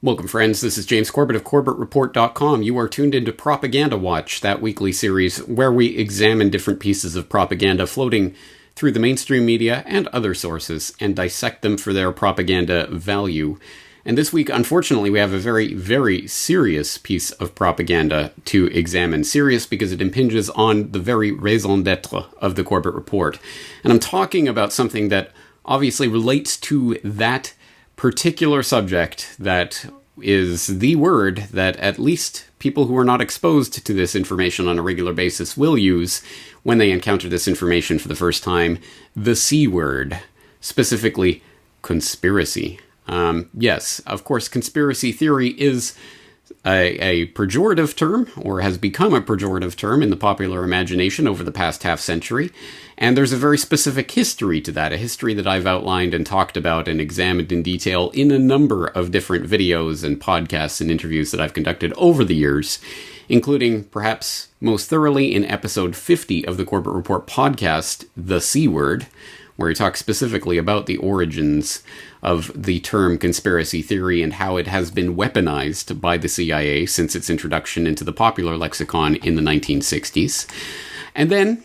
Welcome, friends. This is James Corbett of CorbettReport.com. You are tuned into Propaganda Watch, that weekly series where we examine different pieces of propaganda floating through the mainstream media and other sources and dissect them for their propaganda value. And this week, unfortunately, we have a very, very serious piece of propaganda to examine. Serious because it impinges on the very raison d'etre of the Corbett Report. And I'm talking about something that obviously relates to that particular subject that is the word that at least people who are not exposed to this information on a regular basis will use when they encounter this information for the first time, the C word, specifically conspiracy. Yes, of course, conspiracy theory is a pejorative term, or has become a pejorative term in the popular imagination over the past half century, and there's a very specific history to that, a history that I've outlined and talked about and examined in detail in a number of different videos and podcasts and interviews that I've conducted over the years, including perhaps most thoroughly in episode 50 of the Corbett Report podcast, The C Word, where he talks specifically about the origins of the term conspiracy theory and how it has been weaponized by the CIA since its introduction into the popular lexicon in the 1960s. And then,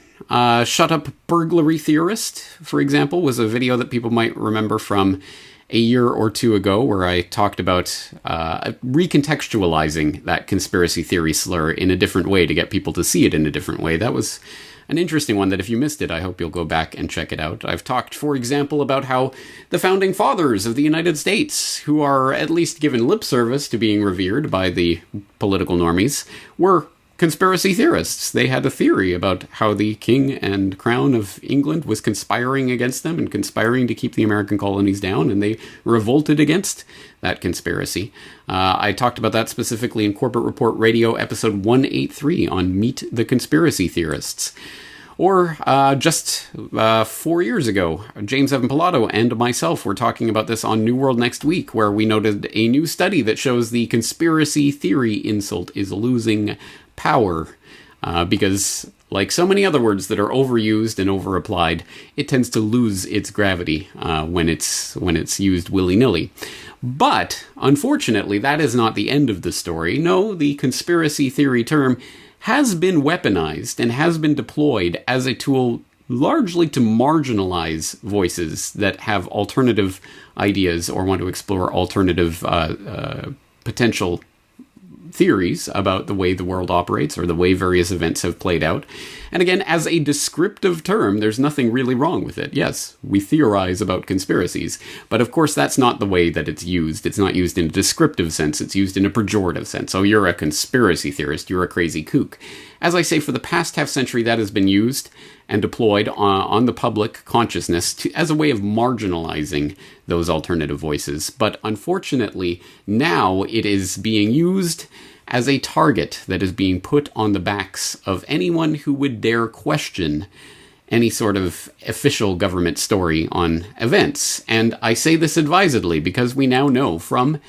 Shut Up Burglary Theorist, for example, was a video that people might remember from a year or two ago where I talked about recontextualizing that conspiracy theory slur in a different way to get people to see it in a different way. That was an interesting one that if you missed it, I hope you'll go back and check it out. I've talked, for example, about how the founding fathers of the United States, who are at least given lip service to being revered by the political normies, were conspiracy theorists. They had a theory about how the king and crown of England was conspiring against them and conspiring to keep the American colonies down, and they revolted against that conspiracy. I talked about that specifically in Corbett Report Radio episode 183 on Meet the Conspiracy Theorists. Or just 4 years ago, James Evan Pilato and myself were talking about this on New World Next Week, where we noted a new study that shows the conspiracy theory insult is losing power, because like so many other words that are overused and overapplied, it tends to lose its gravity when it's used willy-nilly. But unfortunately, that is not the end of the story. No, the conspiracy theory term has been weaponized and has been deployed as a tool largely to marginalize voices that have alternative ideas or want to explore alternative potential theories about the way the world operates or the way various events have played out. And again, as a descriptive term, there's nothing really wrong with it. Yes, we theorize about conspiracies, but of course that's not the way that it's used. It's not used in a descriptive sense, it's used in a pejorative sense. Oh, you're a conspiracy theorist, you're a crazy kook. As I say, for the past half century, that has been used and deployed on the public consciousness as a way of marginalizing those alternative voices. But unfortunately, now it is being used as a target that is being put on the backs of anyone who would dare question any sort of official government story on events. And I say this advisedly because we now know from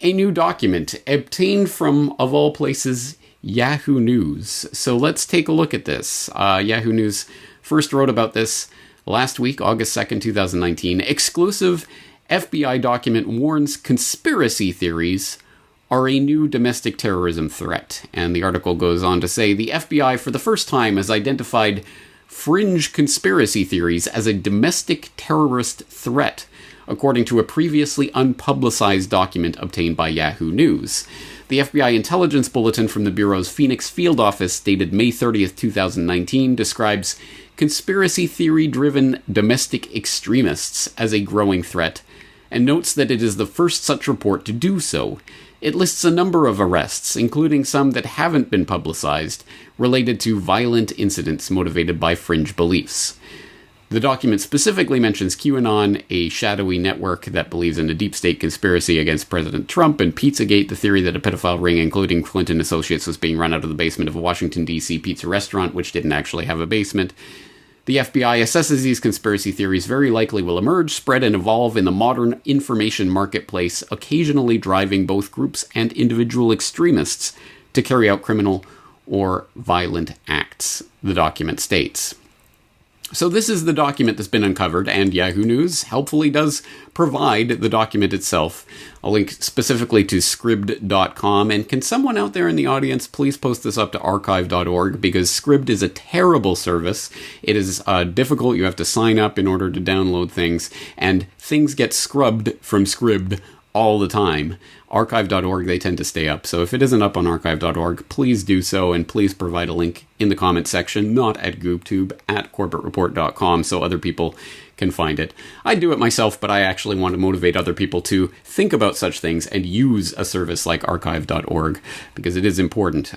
a new document obtained from, of all places, Yahoo News. So let's take a look at this. Yahoo News first wrote about this last week, August 2nd, 2019. Exclusive FBI document warns conspiracy theories are a new domestic terrorism threat. And the article goes on to say, the FBI for the first time has identified fringe conspiracy theories as a domestic terrorist threat, according to a previously unpublicized document obtained by Yahoo News. The FBI intelligence bulletin from the Bureau's Phoenix field office, dated May 30th, 2019, describes conspiracy theory-driven domestic extremists as a growing threat, and notes that it is the first such report to do so. It lists a number of arrests, including some that haven't been publicized, related to violent incidents motivated by fringe beliefs. The document specifically mentions QAnon, a shadowy network that believes in a deep state conspiracy against President Trump, and Pizzagate, the theory that a pedophile ring, including Clinton associates, was being run out of the basement of a Washington, D.C. pizza restaurant, which didn't actually have a basement. The FBI assesses these conspiracy theories very likely will emerge, spread, and evolve in the modern information marketplace, occasionally driving both groups and individual extremists to carry out criminal or violent acts, the document states. So this is the document that's been uncovered, and Yahoo News helpfully does provide the document itself. I'll link specifically to scribd.com, and can someone out there in the audience please post this up to archive.org, because Scribd is a terrible service. It is difficult. You have to sign up in order to download things, and things get scrubbed from Scribd all the time. Archive.org, they tend to stay up. So if it isn't up on archive.org, please do so, and please provide a link in the comment section, not at GoobTube, at corbettreport.com, so other people can find it. I do it myself, but I actually want to motivate other people to think about such things and use a service like archive.org, because it is important.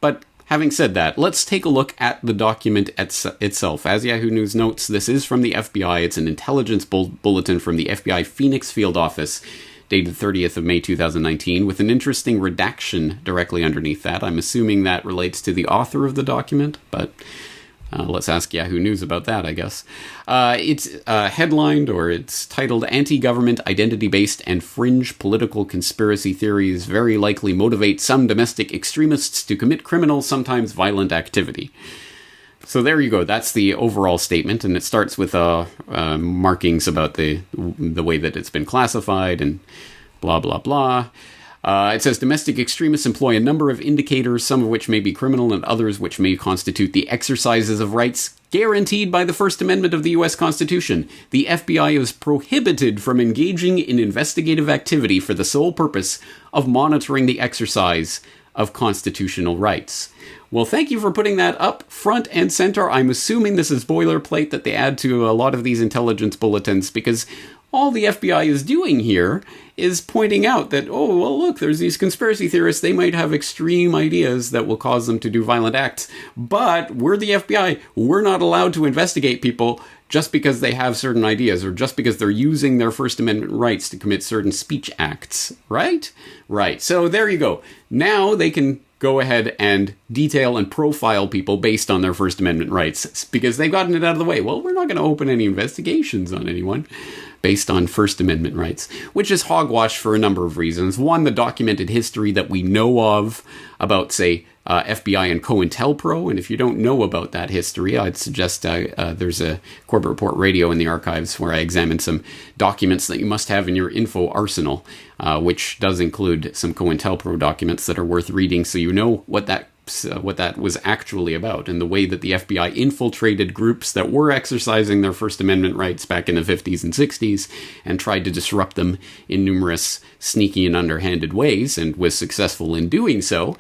But having said that, let's take a look at the document itself. As Yahoo News notes, this is from the FBI. It's an intelligence bulletin from the FBI Phoenix Field Office, dated 30th of May 2019, with an interesting redaction directly underneath that. I'm assuming that relates to the author of the document, but let's ask Yahoo News about that, I guess. It's headlined, or it's titled, "Anti-Government, Identity-Based, and Fringe Political Conspiracy Theories Very Likely Motivate Some Domestic Extremists to Commit Criminal, Sometimes Violent Activity." So there you go. That's the overall statement, and it starts with markings about the way that it's been classified and blah, blah, blah. It says domestic extremists employ a number of indicators, some of which may be criminal and others which may constitute the exercises of rights guaranteed by the First Amendment of the U.S. Constitution. The FBI is prohibited from engaging in investigative activity for the sole purpose of monitoring the exercise of constitutional rights. Well, thank you for putting that up front and center. I'm assuming this is boilerplate that they add to a lot of these intelligence bulletins, because all the FBI is doing here is pointing out that, oh, well, look, there's these conspiracy theorists. They might have extreme ideas that will cause them to do violent acts. But we're the FBI. We're not allowed to investigate people just because they have certain ideas, or just because they're using their First Amendment rights to commit certain speech acts. Right? Right. So there you go. Now they can go ahead and detail and profile people based on their First Amendment rights, because they've gotten it out of the way. Well, we're not going to open any investigations on anyone based on First Amendment rights, which is hogwash for a number of reasons. One, the documented history that we know of about, say, FBI and COINTELPRO, and if you don't know about that history, I'd suggest there's a Corbett Report Radio in the archives where I examine some documents that you must have in your info arsenal, which does include some COINTELPRO documents that are worth reading, so you know what that was actually about, and the way that the FBI infiltrated groups that were exercising their First Amendment rights back in the 50s and 60s and tried to disrupt them in numerous sneaky and underhanded ways, and was successful in doing so.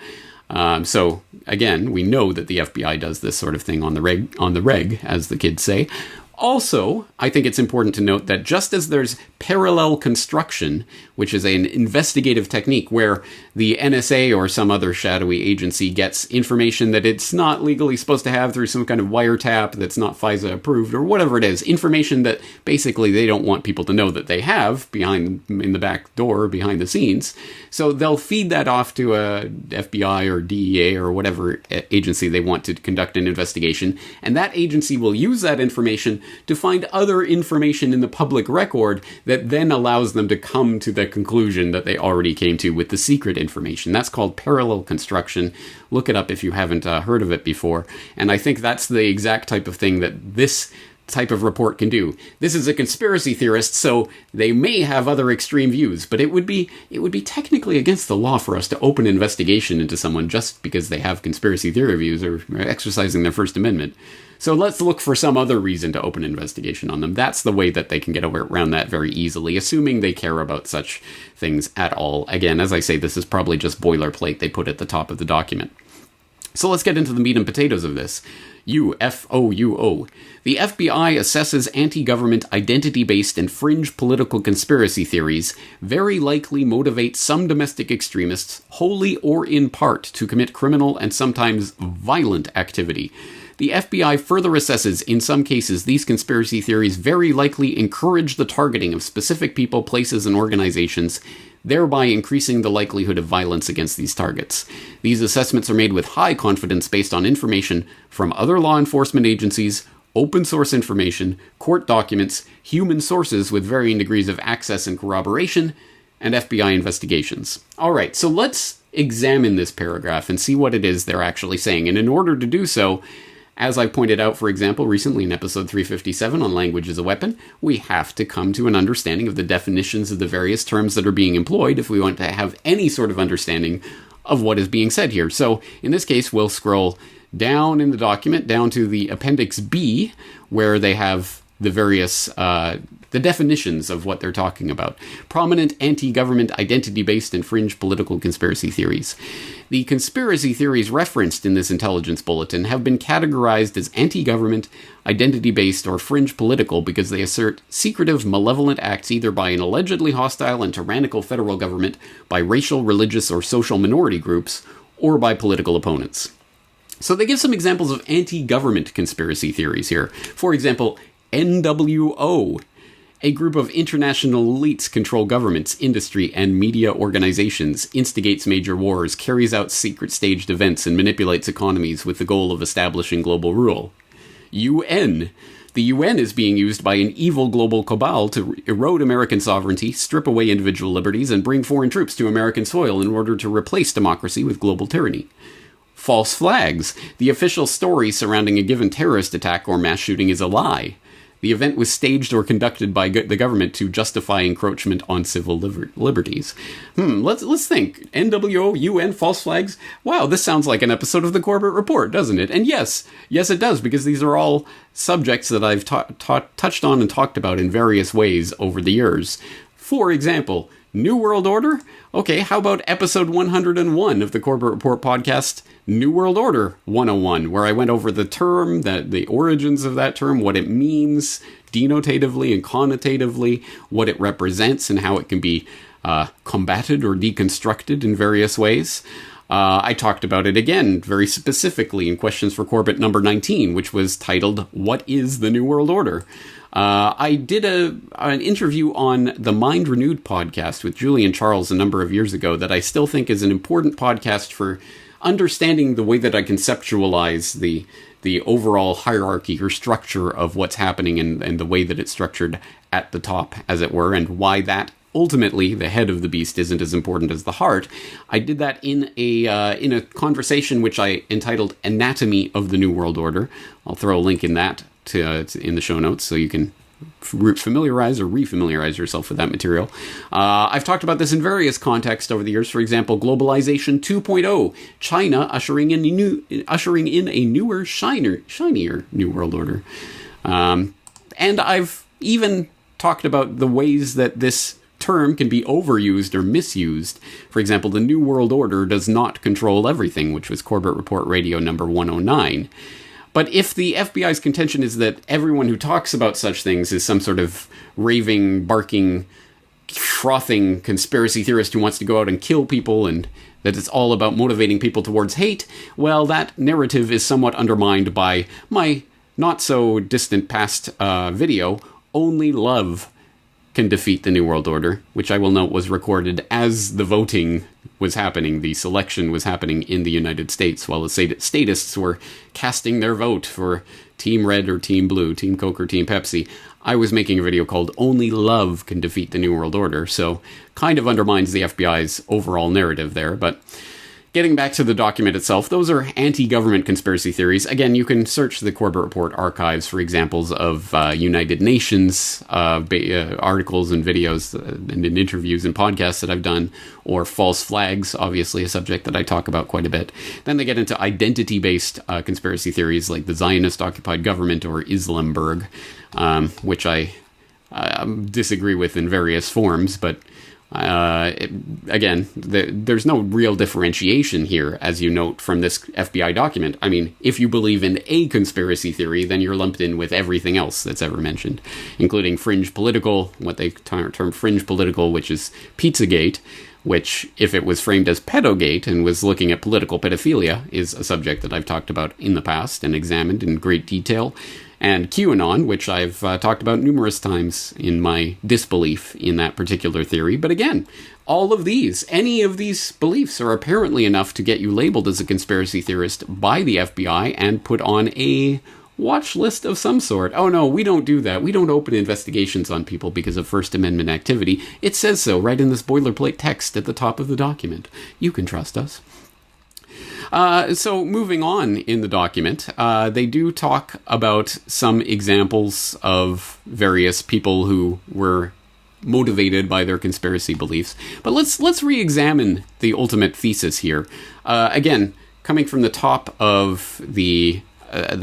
So again, we know that the FBI does this sort of thing on the reg, as the kids say. Also, I think it's important to note that just as there's parallel construction, which is an investigative technique where the NSA or some other shadowy agency gets information that it's not legally supposed to have through some kind of wiretap that's not FISA approved or whatever it is, information that basically they don't want people to know that they have in the back door, behind the scenes. So they'll feed that off to a FBI or DEA or whatever agency they want to conduct an investigation, and that agency will use that information to find other information in the public record that then allows them to come to the conclusion that they already came to with the secret information. That's called parallel construction. Look it up if you haven't heard of it before. And I think that's the exact type of thing that this type of report can do. This is a conspiracy theorist, so they may have other extreme views, but it would be technically against the law for us to open an investigation into someone just because they have conspiracy theory views or exercising their First Amendment. So let's look for some other reason to open an investigation on them. That's the way that they can get around that very easily, assuming they care about such things at all. Again, as I say, this is probably just boilerplate they put at the top of the document. So let's get into the meat and potatoes of this. UFOUO. The FBI assesses anti-government, identity-based, and fringe political conspiracy theories very likely motivate some domestic extremists, wholly or in part, to commit criminal and sometimes violent activity. The FBI further assesses, in some cases, these conspiracy theories very likely encourage the targeting of specific people, places, and organizations, thereby increasing the likelihood of violence against these targets. These assessments are made with high confidence based on information from other law enforcement agencies, open source information, court documents, human sources with varying degrees of access and corroboration, and FBI investigations. All right, so let's examine this paragraph and see what it is they're actually saying. And in order to do so, As I pointed out, for example, recently in episode 357 on language as a weapon, we have to come to an understanding of the definitions of the various terms that are being employed if we want to have any sort of understanding of what is being said here. So in this case, we'll scroll down in the document, down to the Appendix B, where they have the various the definitions of what they're talking about. Prominent anti-government identity-based and fringe political conspiracy theories. The conspiracy theories referenced in this intelligence bulletin have been categorized as anti-government, identity-based, or fringe political because they assert secretive, malevolent acts either by an allegedly hostile and tyrannical federal government, by racial, religious, or social minority groups, or by political opponents. So they give some examples of anti-government conspiracy theories here. For example, NWO. A group of international elites control governments, industry, and media organizations, instigates major wars, carries out secret staged events, and manipulates economies with the goal of establishing global rule. UN. The UN is being used by an evil global cabal to erode American sovereignty, strip away individual liberties, and bring foreign troops to American soil in order to replace democracy with global tyranny. False flags. The official story surrounding a given terrorist attack or mass shooting is a lie. The event was staged or conducted by the government to justify encroachment on civil liberties. Let's think. NWO, UN, false flags. Wow, this sounds like an episode of the Corbett Report, doesn't it? And yes, it does, because these are all subjects that I've touched on and talked about in various ways over the years. For example, New World Order? Okay, how about episode 101 of the Corbett Report podcast, New World Order 101, where I went over the term, the origins of that term, what it means denotatively and connotatively, what it represents, and how it can be combated or deconstructed in various ways. I talked about it again very specifically in Questions for Corbett number 19, which was titled, What is the New World Order? I did an interview on the Mind Renewed podcast with Julian Charles a number of years ago that I still think is an important podcast for understanding the way that I conceptualize the overall hierarchy or structure of what's happening and the way that it's structured at the top, as it were, and why that ultimately the head of the beast isn't as important as the heart. I did that in a conversation which I entitled Anatomy of the New World Order. I'll throw a link in that in the show notes so you can familiarize or refamiliarize yourself with that material. I've talked about this in various contexts over the years. For example, Globalization 2.0, China ushering in a newer, shinier New World Order. And I've even talked about the ways that this term can be overused or misused. For example, the New World Order does not control everything, which was Corbett Report Radio number 109. But if the FBI's contention is that everyone who talks about such things is some sort of raving, barking, frothing conspiracy theorist who wants to go out and kill people and that it's all about motivating people towards hate, well, that narrative is somewhat undermined by my not-so-distant past video, Only Love Can Defeat the New World Order, which I will note was recorded as the voting was happening, the selection was happening in the United States, while the statists were casting their vote for Team Red or Team Blue, Team Coke or Team Pepsi. I was making a video called Only Love Can Defeat the New World Order, so kind of undermines the FBI's overall narrative there, but getting back to the document itself, those are anti-government conspiracy theories. Again, you can search the Corbett Report archives for examples of United Nations articles and videos and interviews and podcasts that I've done, or false flags, obviously a subject that I talk about quite a bit. Then they get into identity-based conspiracy theories like the Zionist-occupied government or Islamberg, which I disagree with in various forms, but again, there's no real differentiation here, as you note from this FBI document. I mean, if you believe in a conspiracy theory, then you're lumped in with everything else that's ever mentioned, including fringe political, what they term fringe political, which is Pizzagate, which, if it was framed as pedogate and was looking at political pedophilia, is a subject that I've talked about in the past and examined in great detail. And QAnon, which I've talked about numerous times in my disbelief in that particular theory. But again, all of these, any of these beliefs are apparently enough to get you labeled as a conspiracy theorist by the FBI and put on a watch list of some sort. Oh no, we don't do that. We don't open investigations on people because of First Amendment activity. It says so right in this boilerplate text at the top of the document. You can trust us. So moving on in the document, they do talk about some examples of various people who were motivated by their conspiracy beliefs. But let's re-examine the ultimate thesis here. Again, coming from the top of the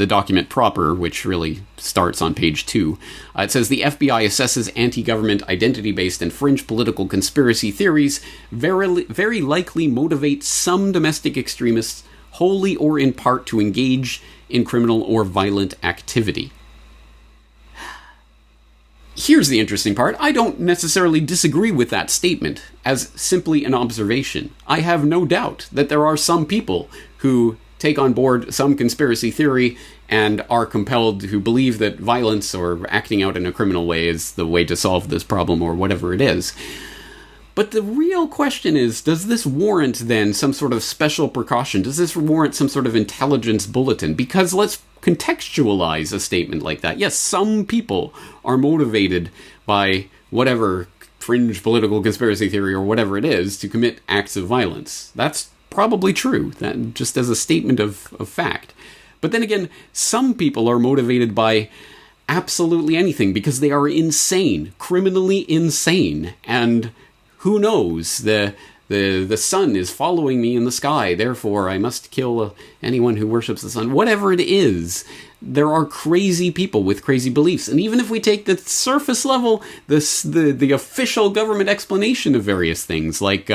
document proper, which really starts on page 2. It says the FBI assesses anti-government identity-based and fringe political conspiracy theories very likely motivate some domestic extremists wholly or in part to engage in criminal or violent activity. Here's the interesting part. I don't necessarily disagree with that statement as simply an observation. I have no doubt that there are some people who take on board some conspiracy theory and are compelled to believe that violence or acting out in a criminal way is the way to solve this problem or whatever it is. But the real question is, does this warrant then some sort of special precaution? Does this warrant some sort of intelligence bulletin? Because let's contextualize a statement like that. Yes, some people are motivated by whatever fringe political conspiracy theory or whatever it is to commit acts of violence. That's probably true, that just as a statement of fact. But then again, some people are motivated by absolutely anything because they are insane, criminally insane, and who knows, the sun is following me in the sky, therefore I must kill anyone who worships the sun. Whatever it is, there are crazy people with crazy beliefs. And even if we take the surface level, the official government explanation of various things, like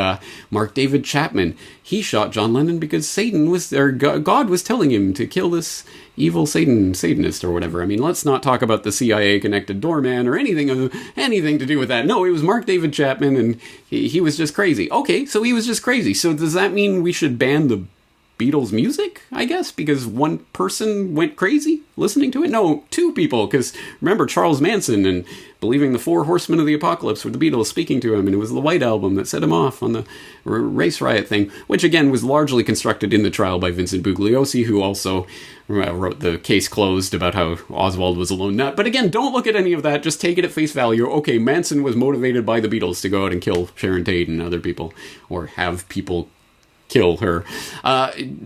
Mark David Chapman, he shot John Lennon because God was telling him to kill this evil Satanist or whatever. I mean, let's not talk about the CIA-connected doorman or anything to do with that. No, it was Mark David Chapman, and he was just crazy. Okay, so he was just crazy. So does that mean we should ban the Beatles music, I guess, because one person went crazy listening to it? No, two people, because remember Charles Manson and believing the Four Horsemen of the Apocalypse were the Beatles speaking to him, and it was the White Album that set him off on the race riot thing, which again was largely constructed in the trial by Vincent Bugliosi, who also wrote the Case Closed about how Oswald was a lone nut. But again, don't look at any of that, just take it at face value. Okay, Manson was motivated by the Beatles to go out and kill Sharon Tate and other people, or have people kill her.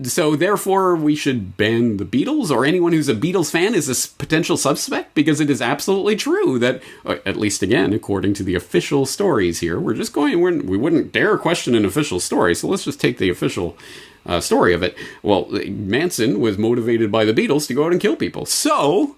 So therefore, we should ban the Beatles, or anyone who's a Beatles fan is a potential suspect, because it is absolutely true that, at least again, according to the official stories here, we wouldn't dare question an official story, so let's just take the official story of it. Well, Manson was motivated by the Beatles to go out and kill people. So,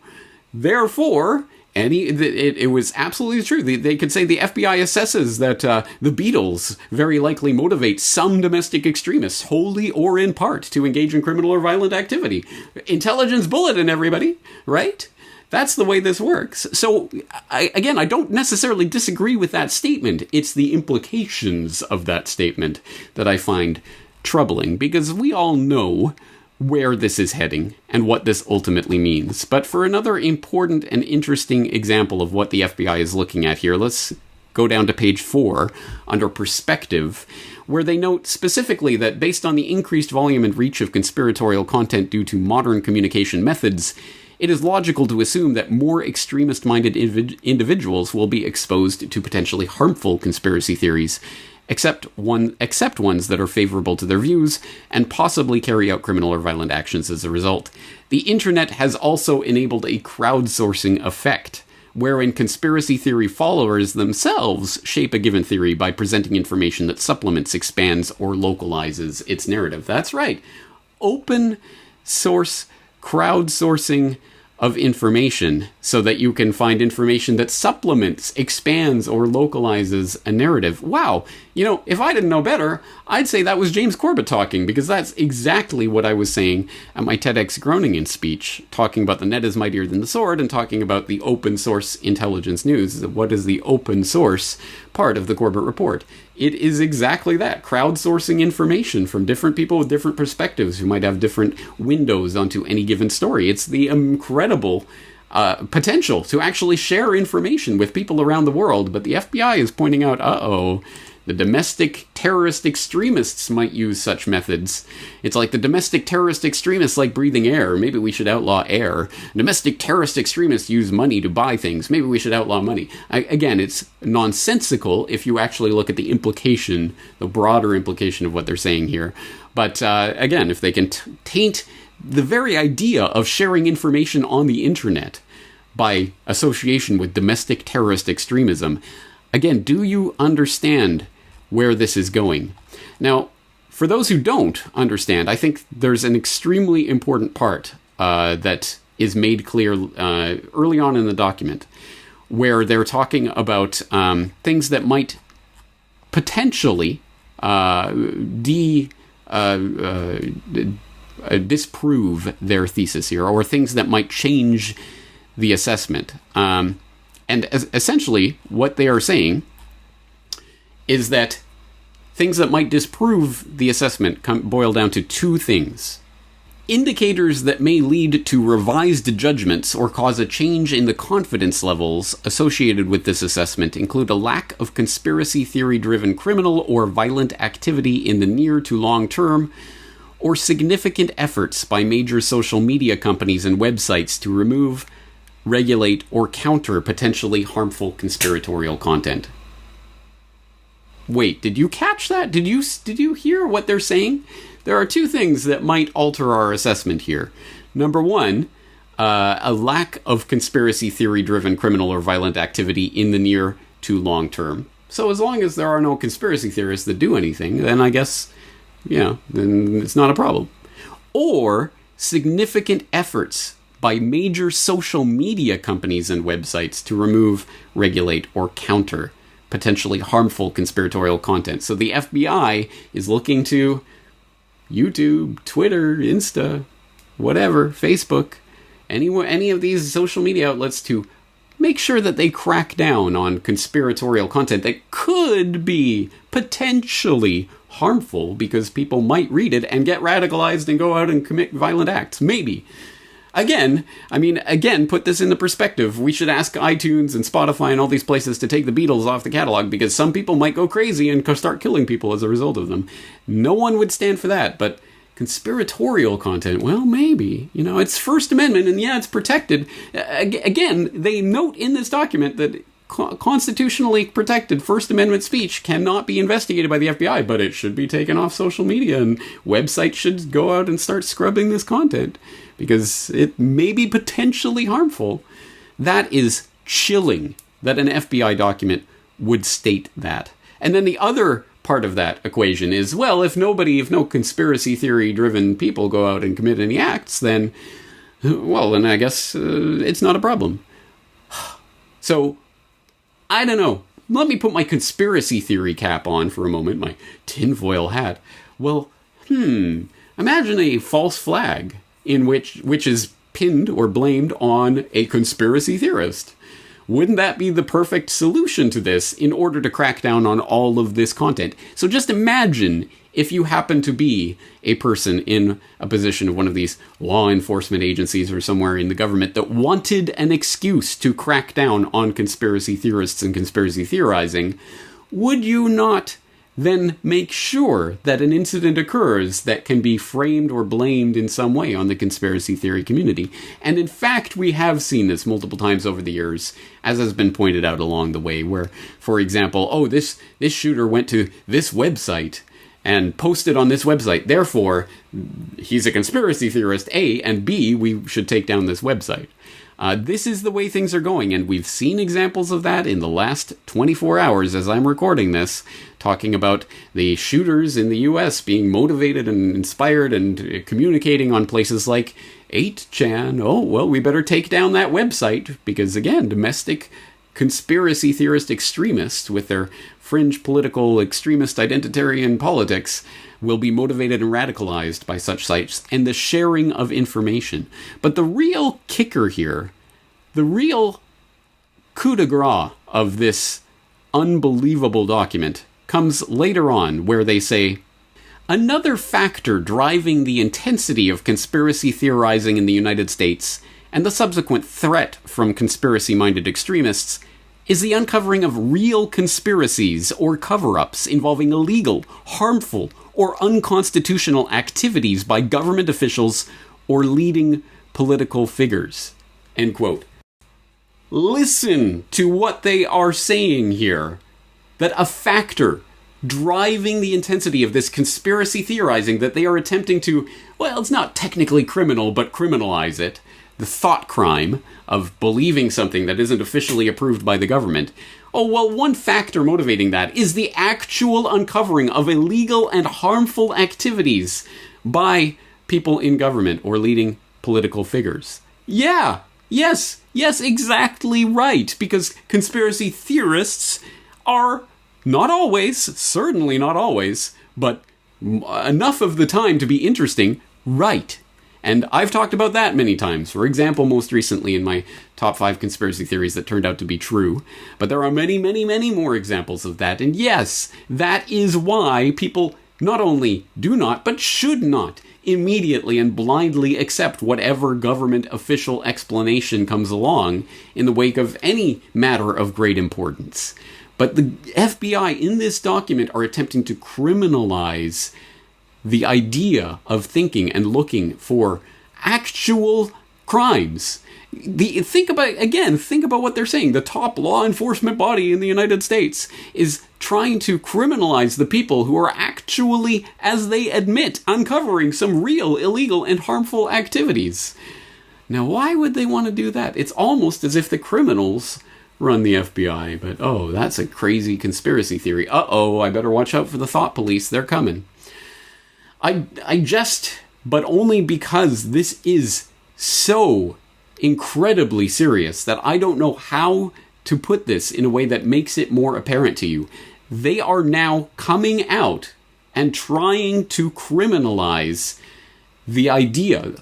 therefore, it was absolutely true. They could say the FBI assesses that the Beatles very likely motivate some domestic extremists, wholly or in part, to engage in criminal or violent activity. Intelligence bulletin, everybody, right? That's the way this works. So, I don't necessarily disagree with that statement. It's the implications of that statement that I find troubling, because we all know where this is heading and what this ultimately means. But for another important and interesting example of what the FBI is looking at here, let's go down to page 4 under perspective, where they note specifically that based on the increased volume and reach of conspiratorial content due to modern communication methods, it is logical to assume that more extremist-minded individuals will be exposed to potentially harmful conspiracy theories, except ones that are favorable to their views, and possibly carry out criminal or violent actions as a result. The internet has also enabled a crowdsourcing effect, wherein conspiracy theory followers themselves shape a given theory by presenting information that supplements, expands, or localizes its narrative. That's right. Open source crowdsourcing of information so that you can find information that supplements, expands, or localizes a narrative. Wow. If I didn't know better, I'd say that was James Corbett talking, because that's exactly what I was saying at my TEDx Groningen speech, talking about the net is mightier than the sword and talking about the open source intelligence news. What is the open source part of the Corbett report? It is exactly that, crowdsourcing information from different people with different perspectives who might have different windows onto any given story. It's the incredible potential to actually share information with people around the world, but the FBI is pointing out, the domestic terrorist extremists might use such methods. It's like the domestic terrorist extremists like breathing air. Maybe we should outlaw air. Domestic terrorist extremists use money to buy things. Maybe we should outlaw money. Again, it's nonsensical if you actually look at the implication, the broader implication of what they're saying here. But again, if they can taint the very idea of sharing information on the internet by association with domestic terrorist extremism, again, do you understand where this is going? Now, for those who don't understand, I think there's an extremely important part that is made clear early on in the document, where they're talking about things that might potentially disprove their thesis here, or things that might change the assessment. And essentially, what they are saying is that things that might disprove the assessment boil down to two things. Indicators that may lead to revised judgments or cause a change in the confidence levels associated with this assessment include a lack of conspiracy theory-driven criminal or violent activity in the near to long term, or significant efforts by major social media companies and websites to remove, regulate, or counter potentially harmful conspiratorial content. Wait, did you catch that? Did you hear what they're saying? There are two things that might alter our assessment here. Number one, a lack of conspiracy theory-driven criminal or violent activity in the near to long term. So as long as there are no conspiracy theorists that do anything, then I guess, then it's not a problem. Or significant efforts by major social media companies and websites to remove, regulate, or counter potentially harmful conspiratorial content. So the FBI is looking to YouTube, Twitter, Insta, whatever, Facebook, any of these social media outlets to make sure that they crack down on conspiratorial content that could be potentially harmful because people might read it and get radicalized and go out and commit violent acts. Maybe. Again, put this into perspective. We should ask iTunes and Spotify and all these places to take the Beatles off the catalog because some people might go crazy and start killing people as a result of them. No one would stand for that, but conspiratorial content, well, maybe. It's First Amendment, and yeah, it's protected. Again, they note in this document that constitutionally protected First Amendment speech cannot be investigated by the FBI, but it should be taken off social media, and websites should go out and start scrubbing this content because it may be potentially harmful. That is chilling that an FBI document would state that. And then the other part of that equation is, well, if no conspiracy theory-driven people go out and commit any acts, then I guess it's not a problem. So, I don't know. Let me put my conspiracy theory cap on for a moment, my tinfoil hat. Well, imagine a false flag in which is pinned or blamed on a conspiracy theorist. Wouldn't that be the perfect solution to this in order to crack down on all of this content? So just imagine if you happen to be a person in a position of one of these law enforcement agencies or somewhere in the government that wanted an excuse to crack down on conspiracy theorists and conspiracy theorizing. Would you not then make sure that an incident occurs that can be framed or blamed in some way on the conspiracy theory community? And in fact, we have seen this multiple times over the years, as has been pointed out along the way, where, for example, this shooter went to this website and posted on this website, therefore, he's a conspiracy theorist, A, and B, we should take down this website. This is the way things are going, and we've seen examples of that in the last 24 hours as I'm recording this, talking about the shooters in the US being motivated and inspired and communicating on places like 8chan. Oh, well, we better take down that website, because again, domestic conspiracy theorist extremists with their fringe political extremist identitarian politics will be motivated and radicalized by such sites and the sharing of information. But the real kicker here, the real coup de grace of this unbelievable document comes later on, where they say, another factor driving the intensity of conspiracy theorizing in the United States and the subsequent threat from conspiracy-minded extremists is the uncovering of real conspiracies or cover-ups involving illegal, harmful, or unconstitutional activities by government officials or leading political figures." End quote. Listen to what they are saying here. That a factor driving the intensity of this conspiracy theorizing that they are attempting to, well, it's not technically criminal, but criminalize it, the thought crime of believing something that isn't officially approved by the government. Oh, well, one factor motivating that is the actual uncovering of illegal and harmful activities by people in government or leading political figures. Yeah, yes, exactly right, because conspiracy theorists are not always, certainly not always, but enough of the time to be interesting, right. And I've talked about that many times. For example, most recently in my top 5 conspiracy theories that turned out to be true. But there are many, many, many more examples of that. And yes, that is why people not only do not, but should not immediately and blindly accept whatever government official explanation comes along in the wake of any matter of great importance. But the FBI in this document are attempting to criminalize the idea of thinking and looking for actual crimes. Think about what they're saying. The top law enforcement body in the United States is trying to criminalize the people who are actually, as they admit, uncovering some real illegal and harmful activities. Now, why would they want to do that? It's almost as if the criminals run the FBI, but oh, that's a crazy conspiracy theory. Uh-oh, I better watch out for the thought police. They're coming. But only because this is so incredibly serious that I don't know how to put this in a way that makes it more apparent to you. They are now coming out and trying to criminalize the idea,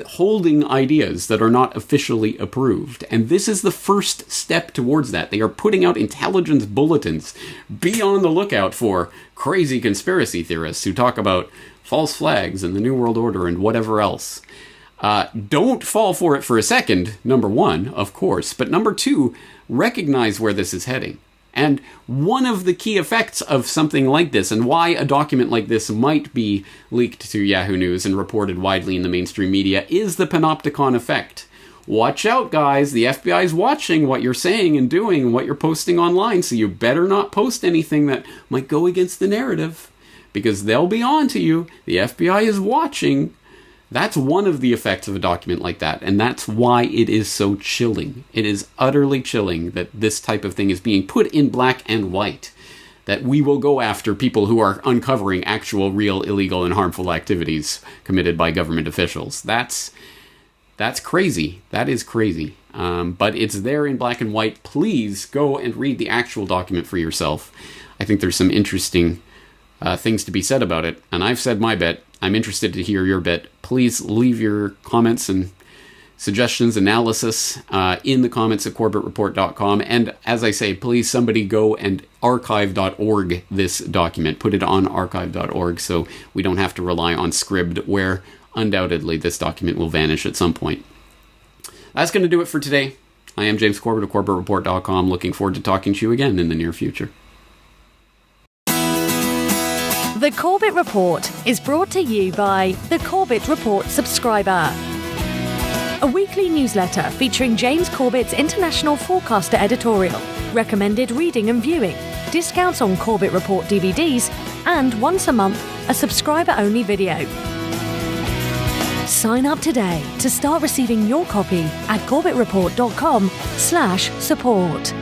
holding ideas that are not officially approved. And this is the first step towards that. They are putting out intelligence bulletins. Be on the lookout for crazy conspiracy theorists who talk about false flags and the New World Order and whatever else. Don't fall for it for a second, number one, of course. But number two, recognize where this is heading. And one of the key effects of something like this, and why a document like this might be leaked to Yahoo News and reported widely in the mainstream media, is the panopticon effect. Watch out, guys. The FBI is watching what you're saying and doing and what you're posting online, so you better not post anything that might go against the narrative, because they'll be on to you. The FBI is watching. That's one of the effects of a document like that, and that's why it is so chilling. It is utterly chilling that this type of thing is being put in black and white, that we will go after people who are uncovering actual, real, illegal, and harmful activities committed by government officials. That's crazy. That is crazy. But it's there in black and white. Please go and read the actual document for yourself. I think there's some interesting things to be said about it, and I've said my bit. I'm interested to hear your bit. Please leave your comments and suggestions, analysis in the comments at corbettreport.com. And as I say, please somebody go and archive.org this document. Put it on archive.org so we don't have to rely on Scribd, where undoubtedly this document will vanish at some point. That's going to do it for today. I am James Corbett of corbettreport.com. Looking forward to talking to you again in the near future. The Corbett Report is brought to you by the Corbett Report subscriber, a weekly newsletter featuring James Corbett's international forecaster editorial, recommended reading and viewing, discounts on Corbett Report DVDs, and once a month, a subscriber-only video. Sign up today to start receiving your copy at corbettreport.com/support.